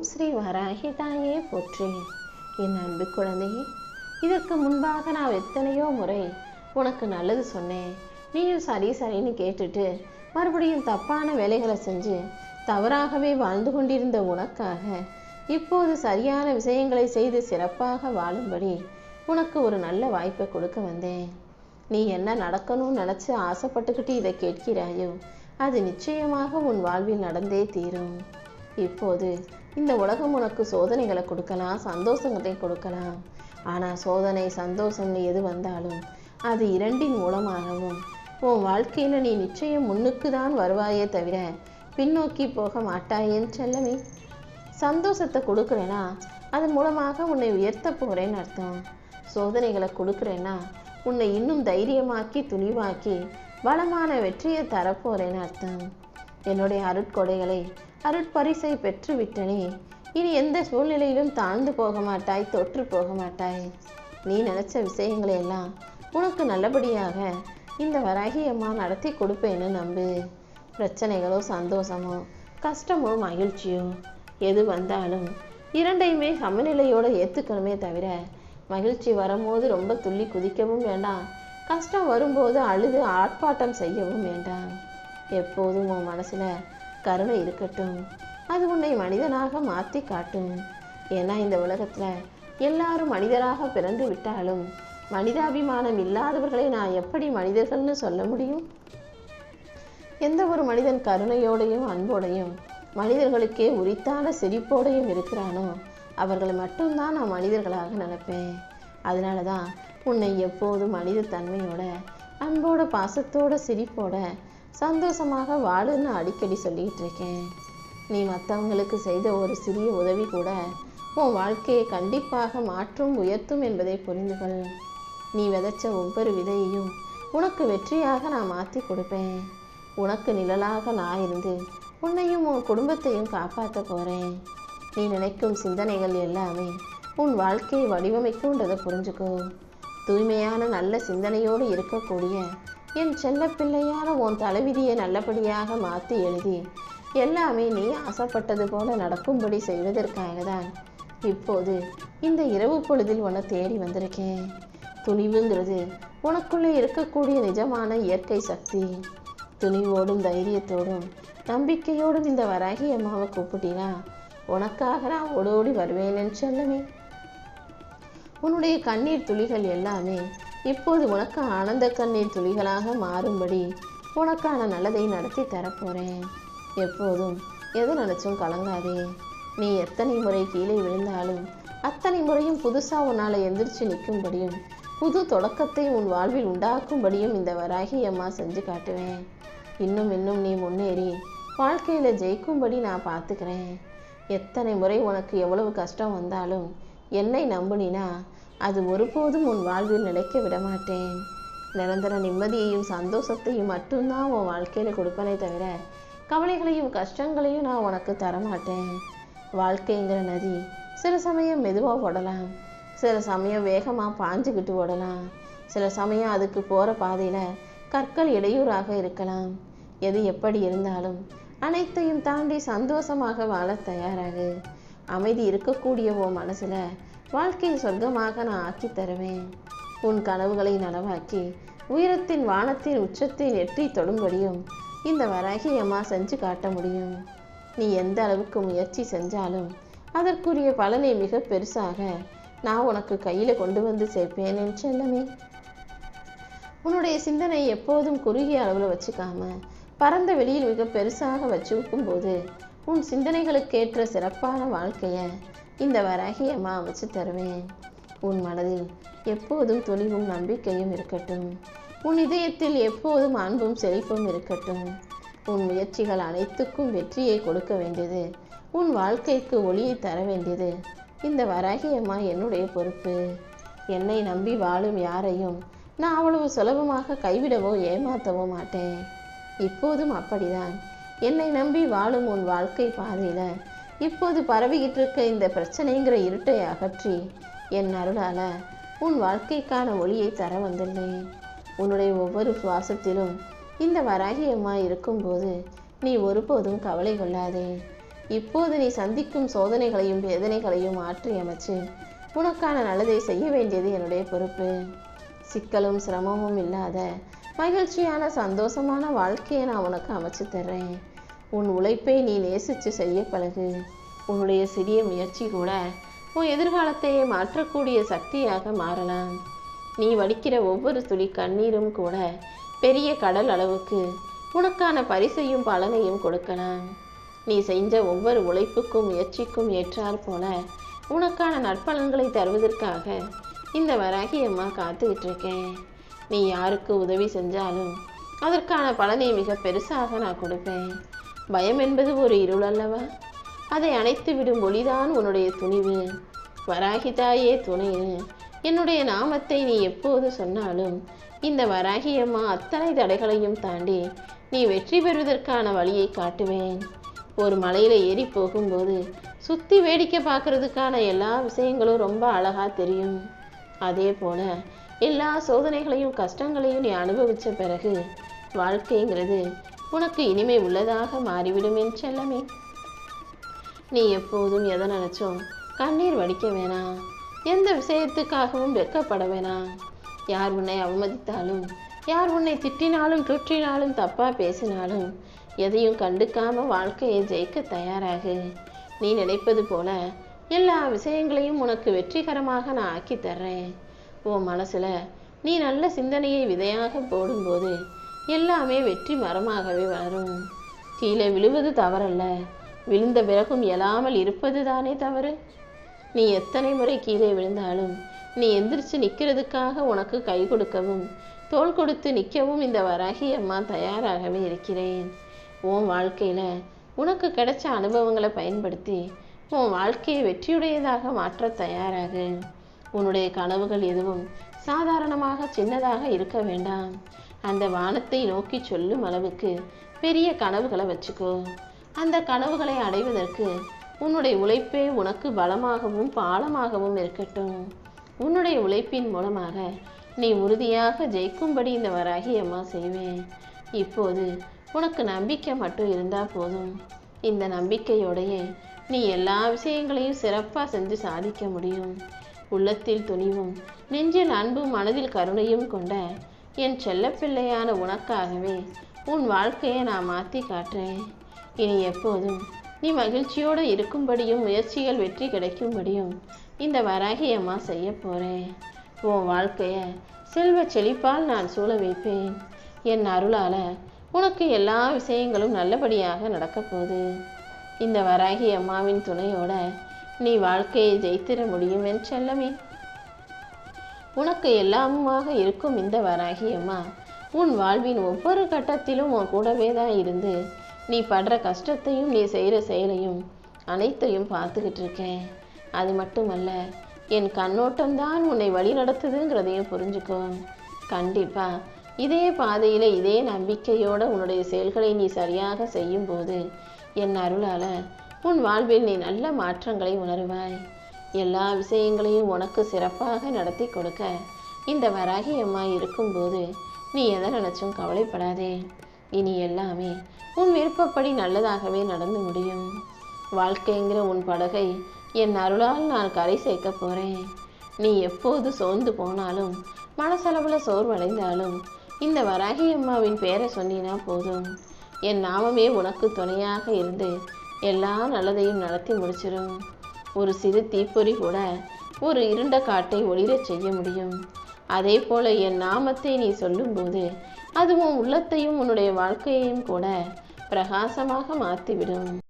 ஓம் ஸ்ரீ வராகி தாயே போற்றி. என் அன்பு குழந்தையே, இதற்கு முன்பாக நான் எத்தனையோ முறை உனக்கு நல்லது சொன்னேன். நீயும் சரி சரின்னு கேட்டுட்டு மறுபடியும் தப்பான வேலைகளை செஞ்சு தவறாகவே வாழ்ந்து கொண்டிருந்த உனக்காக இப்போது சரியான விஷயங்களை செய்து சிறப்பாக வாழும்படி உனக்கு ஒரு நல்ல வாய்ப்பை கொடுக்க வந்தேன். நீ என்ன நடக்கணும்னு நினச்சி ஆசைப்பட்டுக்கிட்டு இதை கேட்கிறாயோ அது நிச்சயமாக உன் வாழ்வில் நடந்தே தீரும். இப்போது இந்த உலகம் உனக்கு சோதனைகளை கொடுக்கலாம், சந்தோஷங்களை கொடுக்கலாம். ஆனால் சோதனை சந்தோஷம்னு எது வந்தாலும் அது இரண்டின் மூலமாகவும் உன் வாழ்க்கையில் நீ நிச்சயம் முன்னுக்கு தான் வருவாயே தவிர பின்னோக்கி போக மாட்டாயேன்னு செல்லமே. சந்தோஷத்தை கொடுக்குறேன்னா அதன் மூலமாக உன்னை உயர்த்த போகிறேன்னு அர்த்தம். சோதனைகளை கொடுக்குறேன்னா உன்னை இன்னும் தைரியமாக்கி துணிவாக்கி பலமான வெற்றியை தரப்போறேன்னு அர்த்தம். என்னுடைய அருட்கொடைகளை அருட்பரிசை பெற்று விட்டனே, இனி எந்த சூழ்நிலையிலும் தாழ்ந்து போக மாட்டாய், தொற்று போக மாட்டாய். நீ நினைச்ச விஷயங்களை எல்லாம் உனக்கு நல்லபடியாக இந்த வராகி அம்மா நடத்தி கொடுப்பேன்னு நம்பு. பிரச்சனைகளோ சந்தோஷமோ கஷ்டமோ மகிழ்ச்சியோ எது வந்தாலும் இரண்டையுமே சமநிலையோடு ஏற்றுக்கணுமே தவிர மகிழ்ச்சி வரும்போது ரொம்ப துள்ளி குதிக்கவும் வேண்டாம், கஷ்டம் வரும்போது அழுது ஆர்ப்பாட்டம் செய்யவும் வேண்டாம். எப்போதும் உன் மனசுல கருணை இருக்கட்டும். அது உன்னை மனிதனாக மாற்றி காட்டும். ஏன்னா இந்த உலகத்துல எல்லாரும் மனிதராக பிறந்து விட்டாலும் மனிதாபிமானம் இல்லாதவர்களை நான் எப்படி மனிதர்கள்னு சொல்ல முடியும்? எந்த ஒரு மனிதன் கருணையோடையும் அன்போடையும் மனிதர்களுக்கே உரித்தான சிரிப்போடையும் இருக்கிறானோ அவர்களை மட்டும்தான் நான் மனிதர்களாக நினைப்பேன். அதனால தான் உன்னை எப்போதும் மனித தன்மையோட அன்போட பாசத்தோட சிரிப்போட சந்தோஷமாக வாழுன்னு அடிக்கடி சொல்லிக்கிட்டு இருக்கேன். நீ மற்றவங்களுக்கு செய்த ஒரு சிறிய உதவி கூட உன் வாழ்க்கையை கண்டிப்பாக மாற்றும் உயர்த்தும் என்பதை புரிந்துகள். நீ விதைச்ச ஒவ்வொரு விதையையும் உனக்கு வெற்றியாக நான் மாற்றி கொடுப்பேன். உனக்கு நிழலாக நான் இருந்து உன்னையும் உன் குடும்பத்தையும் காப்பாற்ற போகிறேன். நீ நினைக்கும் சிந்தனைகள் எல்லாமே உன் வாழ்க்கையை வடிவமைக்கும்ன்றதை புரிஞ்சுக்கோ. தூய்மையான நல்ல சிந்தனையோடு இருக்கக்கூடிய என் செல்ல பிள்ளையான உன் தலைவிதியை நல்லபடியாக மாற்றி எழுதி எல்லாமே நீ ஆசைப்பட்டது போல நடக்கும்படி செய்வதற்காக தான் இப்போது இந்த இரவு பொழுதில் உன்னை தேடி வந்திருக்கேன். துணிவுங்கிறது உனக்குள்ளே இருக்கக்கூடிய நிஜமான இயற்கை சக்தி. துணிவோடும் தைரியத்தோடும் நம்பிக்கையோடும் இந்த வராகி அம்மாவை கூப்பிட்டினா உனக்காக நான் ஓடோடி வருவேன்னு செல்லமே. உன்னுடைய கண்ணீர் துளிகள் எல்லாமே இப்போது உனக்கு ஆனந்த கண்ணீர் துளிகளாக மாறும்படி உனக்கான நல்லதை நடத்தி தரப்போறேன். எப்போதும் எது நினைச்சும் கலங்காதே. நீ எத்தனை முறை கீழே விழுந்தாலும் அத்தனை முறையும் புதுசாக உன்னால் எந்திரிச்சு நிற்கும்படியும் புது தொடக்கத்தை உன் வாழ்வில் உண்டாக்கும்படியும் இந்த வராகி அம்மா செஞ்சு காட்டுவேன். இன்னும் இன்னும் நீ முன்னேறி வாழ்க்கையில் ஜெயிக்கும்படி நான் பார்த்துக்கிறேன். எத்தனை முறை உனக்கு எவ்வளவு கஷ்டம் வந்தாலும் என்னை நம்புனினா அது ஒருபோதும் உன் வாழ்வில் நிலைக்க விட மாட்டேன். நிரந்தர நிம்மதியையும் சந்தோஷத்தையும் மட்டும்தான் உன் வாழ்க்கையில் கொடுப்பனே தவிர கவலைகளையும் கஷ்டங்களையும் நான் உனக்கு தரமாட்டேன். வாழ்க்கைங்கிற நதி சில சமயம் மெதுவாக ஓடலாம், சில சமயம் வேகமாக பாஞ்சுக்கிட்டு ஓடலாம், சில சமயம் அதுக்கு போகிற பாதையில் கற்கள் இடையூறாக இருக்கலாம். எது எப்படி இருந்தாலும் அனைத்தையும் தாண்டி சந்தோஷமாக வாழ தயாராகு. அமைதி இருக்கக்கூடிய உன் மனசுல வாழ்க்கையை சொர்க்கமாக நான் ஆக்கி தருவேன். உன் கனவுகளை நனவாக்கி உயரத்தின் வானத்தின் உச்சத்தை எட்டி தொடும்படியும் இந்த வராகி அம்மா செஞ்சு காட்ட முடியும். நீ எந்த அளவுக்கு முயற்சி செஞ்சாலும் அதற்குரிய பலனை மிக பெருசாக நான் உனக்கு கையில கொண்டு வந்து சேர்ப்பேன் என்று செல்லமே. உன்னுடைய சிந்தனை எப்போதும் குறுகிய அளவில் வச்சுக்காம பரந்த வெளியில் மிக பெருசாக வச்சுக்கும் போது உன் சிந்தனைகளுக்கேற்ற சிறப்பான வாழ்க்கையை இந்த வராகி அம்மா அமைச்சு தருவேன். உன் மனதில் எப்போதும் துணிவும் நம்பிக்கையும் இருக்கட்டும். உன் இதயத்தில் எப்போதும் அன்பும் செழிப்பும் இருக்கட்டும். உன் முயற்சிகள் அனைத்துக்கும் வெற்றியை கொடுக்க வேண்டியது, உன் வாழ்க்கைக்கு ஒளியை தர வேண்டியது இந்த வராகி அம்மா என்னுடைய பொறுப்பு. என்னை நம்பி வாழும் யாரையும் நான் அவ்வளவு சுலபமாக கைவிடவோ ஏமாற்றவோ மாட்டேன். இப்போதும் அப்படிதான். என்னை நம்பி வாழும் உன் வாழ்க்கை பாதையில இப்போது பரவிக்கிட்டு இருக்க இந்த பிரச்சனைங்கிற இருட்டை அகற்றி என் அருளால உன் வாழ்க்கைக்கான ஒளியை தர வந்துள்ளேன். உன்னுடைய ஒவ்வொரு சுவாசத்திலும் இந்த வராகி அம்மா இருக்கும்போது நீ ஒருபோதும் கவலை கொள்ளாதே. இப்போது நீ சந்திக்கும் சோதனைகளையும் வேதனைகளையும் மாற்றி அமைச்சு உனக்கான நல்லதை செய்ய வேண்டியது என்னுடைய பொறுப்பு. சிக்கலும் சிரமமும் இல்லாத மகிழ்ச்சியான சந்தோஷமான வாழ்க்கையை நான் உனக்கு அமைச்சு தர்றேன். உன் உழைப்பை நீ நேசித்து செய்ய பழகு. உன்னுடைய சிறிய முயற்சி கூட உன் எதிர்காலத்தையே மாற்றக்கூடிய சக்தியாக மாறலாம். நீ வடிக்கிற ஒவ்வொரு துளி கண்ணீரும் கூட பெரிய கடல் அளவுக்கு உனக்கான பரிசையும் பலனையும் கொடுக்கலாம். நீ செஞ்ச ஒவ்வொரு உழைப்புக்கும் முயற்சிக்கும் ஏற்றாற் போல உனக்கான நற்பலன்களை தருவதற்காக இந்த வராகி அம்மா காத்துக்கிட்டு இருக்கேன். நீ யாருக்கு உதவி செஞ்சாலும் அதற்கான பலனை மிக பெருசாக நான் கொடுப்பேன். பயம் என்பது ஒரு இருள் அல்லவா? அதை அணைத்து விடும் ஒளிதான் உன்னுடைய துணிவு. வராகி தாயே துணைன்னு என்னுடைய நாமத்தை நீ எப்போது சொன்னாலும் இந்த வராகி அம்மா அத்தனை தடைகளையும் தாண்டி நீ வெற்றி பெறுவதற்கான வழியை காட்டுவேன். ஒரு மலையில் ஏறி போகும்போது சுற்றி வேடிக்கை பார்க்கறதுக்கான எல்லா விஷயங்களும் ரொம்ப அழகாக தெரியும். அதே போல் எல்லா சோதனைகளையும் கஷ்டங்களையும் நீ அனுபவித்த பிறகு வாழ்க்கைங்கிறது உனக்கு இனிமை உள்ளதாக மாறிவிடும் என் செல்லமே. நீ எப்போதும் எதை நினச்சோம் கண்ணீர் வடிக்க வேணாம். எந்த விஷயத்துக்காகவும் வெட்கப்பட வேணாம். யார் உன்னை அவமதித்தாலும், யார் உன்னை திட்டினாலும் தூற்றினாலும் தப்பாக பேசினாலும் எதையும் கண்டுக்காம வாழ்க்கையை ஜெயிக்க தயாராகு. நீ நினைப்பது போல எல்லா விஷயங்களையும் உனக்கு வெற்றிகரமாக நான் ஆக்கி தர்றேன். உன் மனசுல நீ நல்ல சிந்தனையை விதையாக போடும்போது எல்லாமே வெற்றி மரமாகவே வளரும். கீழே விழுவது தவறல்ல, விழுந்த பிறகும் எழாமல் இருப்பது தானே தவறு. நீ எத்தனை முறை கீழே விழுந்தாலும் நீ எந்திரிச்சு நிற்கிறதுக்காக உனக்கு கை கொடுக்கவும் தோள் கொடுத்து நிற்கவும் இந்த வராகி அம்மா தயாராகவே இருக்கிறேன். உன் வாழ்க்கையில் உனக்கு கிடைச்ச அனுபவங்களை பயன்படுத்தி உன் வாழ்க்கையை வெற்றியுடையதாக மாற்ற தயாராகு. உன்னுடைய கனவுகள் எதுவும் சாதாரணமாக சின்னதாக இருக்க வேண்டாம். அந்த வானத்தை நோக்கி சொல்லும் அளவுக்கு பெரிய கனவுகளை வச்சுக்கோ. அந்த கனவுகளை அடைவதற்கு உன்னுடைய உழைப்பே உனக்கு பலமாகவும் பாலமாகவும் இருக்கட்டும். உன்னுடைய உழைப்பின் மூலமாக நீ உறுதியாக ஜெயிக்கும்படி இந்த வராகி அம்மா செய்வேன். இப்போது உனக்கு நம்பிக்கை மட்டும் இருந்தால் போதும். இந்த நம்பிக்கையோடையே நீ எல்லா விஷயங்களையும் சிறப்பாக செஞ்சு சாதிக்க முடியும். உள்ளத்தில் துணிவும் நெஞ்சில் அன்பும் மனதில் கருணையும் கொண்ட என் செல்லப்பிள்ளையான உனக்காகவே உன் வாழ்க்கையை நான் மாற்றி காட்டுறேன். இனி எப்போதும் நீ மகிழ்ச்சியோடு இருக்கும்படியும் முயற்சிகள் வெற்றி கிடைக்கும்படியும் இந்த வராகி அம்மா செய்ய போகிறேன். உன் வாழ்க்கையை செல்வ செழிப்பால் நான் சூழ வைப்பேன். என் அருளால் உனக்கு எல்லா விஷயங்களும் நல்லபடியாக நடக்க போகுது. இந்த வராகி அம்மாவின் துணையோட நீ வாழ்க்கையை ஜெயித்திட முடியும் என் செல்லமே. உனக்கு எல்லாமுமாக இருக்கும் இந்த வராகி அம்மா உன் வாழ்வின் ஒவ்வொரு கட்டத்திலும் உன் கூடவே தான் இருந்து நீ படுற கஷ்டத்தையும் நீ செய்கிற செயலையும் அனைத்தையும் பார்த்துக்கிட்டு இருக்கேன். அது மட்டுமல்ல, என் கண்ணோட்டம்தான் உன்னை வழி நடத்துதுங்கிறதையும் புரிஞ்சுக்கோ. கண்டிப்பா இதே பாதையில் இதே நம்பிக்கையோட உன்னுடைய செயல்களை நீ சரியாக செய்யும்போது என் அருளால் உன் வாழ்வில் நீ நல்ல மாற்றங்களை உணர்வாய். எல்லா விஷயங்களையும் உனக்கு சிறப்பாக நடத்தி கொடுக்க இந்த வராகி அம்மா இருக்கும்போது நீ எதை நினச்சும் கவலைப்படாதே. இனி எல்லாமே உன் விருப்பப்படி நல்லதாகவே நடந்து முடியும். வாழ்க்கைங்கிற உன் படகை என் அருளால் நான் கரை சேர்க்க போகிறேன். நீ எப்போது சோர்ந்து போனாலும் மனசளவில் சோர்வடைந்தாலும் இந்த வராகி அம்மாவின் பேரை சொன்னினா போதும். என் நாமமே உனக்கு துணையாக இருந்து எல்லா நல்லதையும் நடத்தி முடிச்சிடும். ஒரு சிறு தீப்பொறி கூட ஒரு இருண்ட காட்டை ஒளிரச் செய்ய முடியும். அதே போல என் நாமத்தை நீ சொல்லும்போது அது உன் உள்ளத்தையும் உன்னுடைய வாழ்க்கையையும் கூட பிரகாசமாக மாற்றிவிடும்.